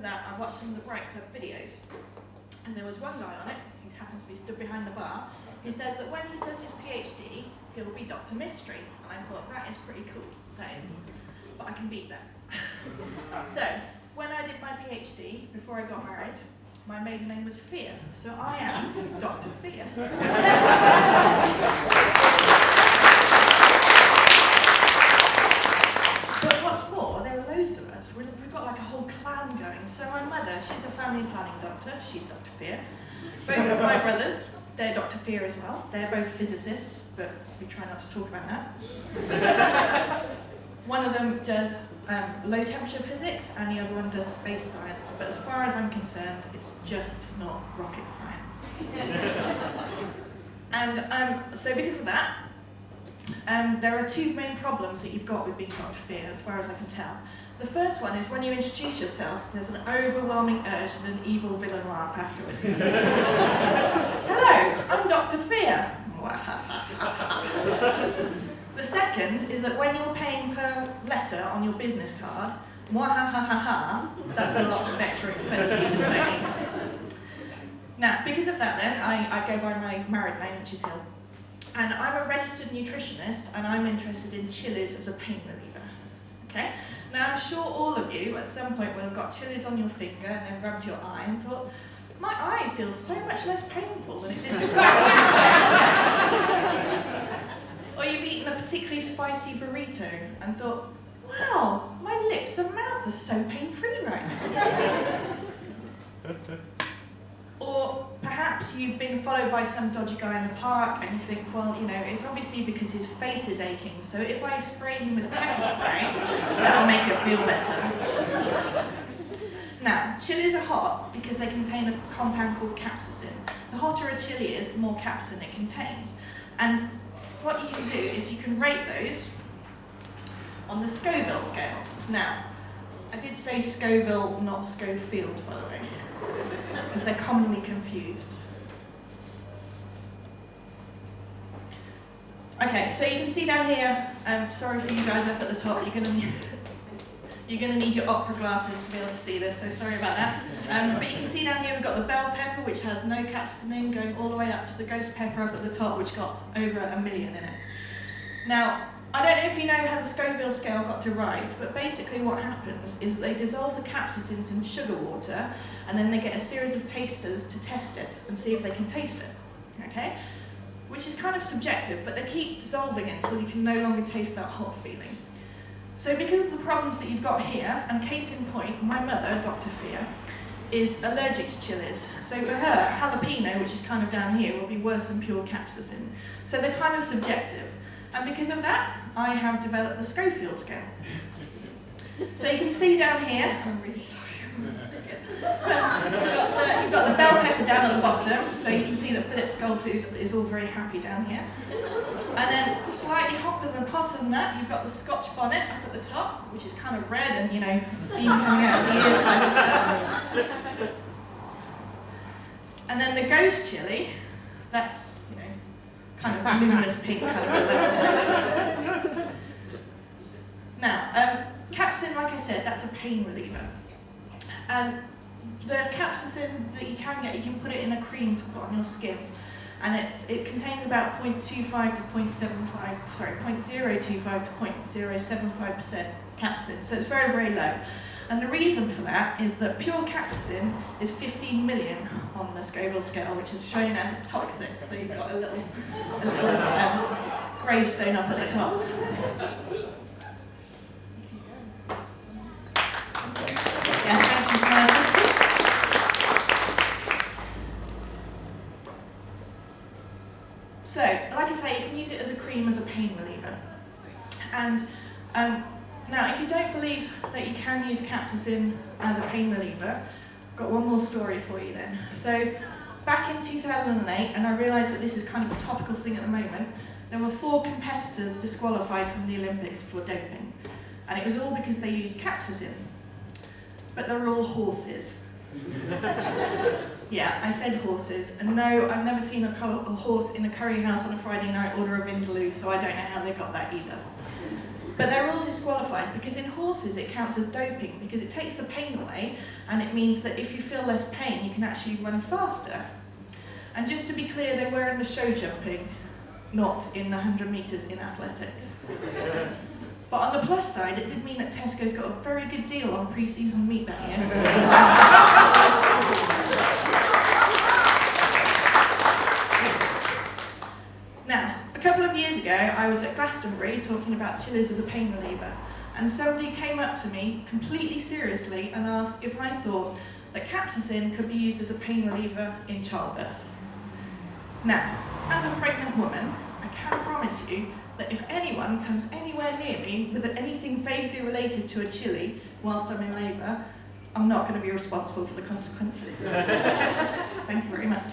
that, I watched some of the Bright Club videos, and there was one guy on it, who happens to be stood behind the bar, who says that when he does his PhD, he'll be Dr. Mystery. And I thought, that is pretty cool, that is. But I can beat that. So, when I did my PhD, before I got married, my maiden name was Fear, so I am Dr. Fear. But what's more, there are loads of us. We've got like a whole clan going. So my mother, she's a family planning doctor, she's Dr. Fear. Both of my brothers, they're Dr. Fear as well. They're both physicists, but we try not to talk about that. One of them does low temperature physics and the other one does space science. But as far as I'm concerned, it's just not rocket science. And so because of that, there are two main problems that you've got with being Dr. Fear, as far as I can tell. The first one is when you introduce yourself, there's an overwhelming urge to an evil villain laugh afterwards. Hello, I'm Dr. Fear. The second is that when you're paying per letter on your business card, that's a lot of extra expense that you just don't need. Now, because of that then, I go by my married name, which is Hill. And I'm a registered nutritionist, and I'm interested in chilies as a pain reliever. Okay? Now, I'm sure all of you at some point will have got chilies on your finger and then rubbed your eye and thought, my eye feels so much less painful than it did before. Or you've eaten a particularly spicy burrito and thought, wow, my lips and mouth are so pain-free right now. Or perhaps you've been followed by some dodgy guy in the park and you think, well, you know, it's obviously because his face is aching, so if I spray him with pepper spray, that'll make it feel better. Now, chilies are hot because they contain a compound called capsaicin. The hotter a chili is, the more capsaicin it contains. And what you can do is you can rate those on the Scoville scale. Now, I did say Scoville, not Schofield, by the way, because they're commonly confused. Okay, so you can see down here, sorry for you guys up at the top, you're going to need your opera glasses to be able to see this, so sorry about that. But you can see down here we've got the bell pepper, which has no capsaicin, going all the way up to the ghost pepper up at the top, which got over 1 million in it. Now, I don't know if you know how the Scoville scale got derived, but basically what happens is they dissolve the capsaicins in sugar water, and then they get a series of tasters to test it and see if they can taste it, okay? Which is kind of subjective, but they keep dissolving it until you can no longer taste that hot feeling. So because of the problems that you've got here, and case in point, my mother, Dr. Fear, is allergic to chilies. So for her, jalapeno, which is kind of down here, will be worse than pure capsaicin. So they're kind of subjective. And because of that, I have developed the Schofield scale. So you can see down here, I'm really sorry, I'm going to stick it. You've got the bell pepper down at the bottom, so you can see that Philip Schofield is all very happy down here. And then slightly hotter than that, you've got the Scotch bonnet up at the top, which is kind of red and, you know, steam coming out of the ears kind of stuff. And then the ghost chili, that's, you know, kind of luminous pink colour. Now, capsaicin, like I said, that's a pain reliever. And the capsaicin that you can get, you can put it in a cream to put on your skin. And it contains about 0.25 to 0.75, sorry, 0.025 to 0.075% capsaicin, so it's very, very low. And the reason for that is that pure capsaicin is 15 million on the Scoville scale, which is shown as toxic, so you've got a little gravestone up at the top. Yeah, thank you for my assistance. So, like I say, you can use it as a cream, as a pain reliever. And now, if you don't believe that you can use capsaicin as a pain reliever, I've got one more story for you then. So, back in 2008, and I realise that this is kind of a topical thing at the moment, there were 4 competitors disqualified from the Olympics for doping. And it was all because they used capsaicin. But they're all horses. Yeah, I said horses. And no, I've never seen a horse in a curry house on a Friday night order a vindaloo, so I don't know how they got that either. But they're all disqualified because in horses it counts as doping because it takes the pain away and it means that if you feel less pain you can actually run faster. And just to be clear, they were in the show jumping, not in the 100 metres in athletics. But on the plus side, it did mean that Tesco's got a very good deal on pre-season meat that year. Now, a couple of years ago, I was at Glastonbury talking about chilies as a pain reliever, and somebody came up to me completely seriously and asked if I thought that capsaicin could be used as a pain reliever in childbirth. Now, as a pregnant woman, I can promise you that if anyone comes anywhere near me with anything vaguely related to a chili whilst I'm in labour, I'm not going to be responsible for the consequences. Thank you very much.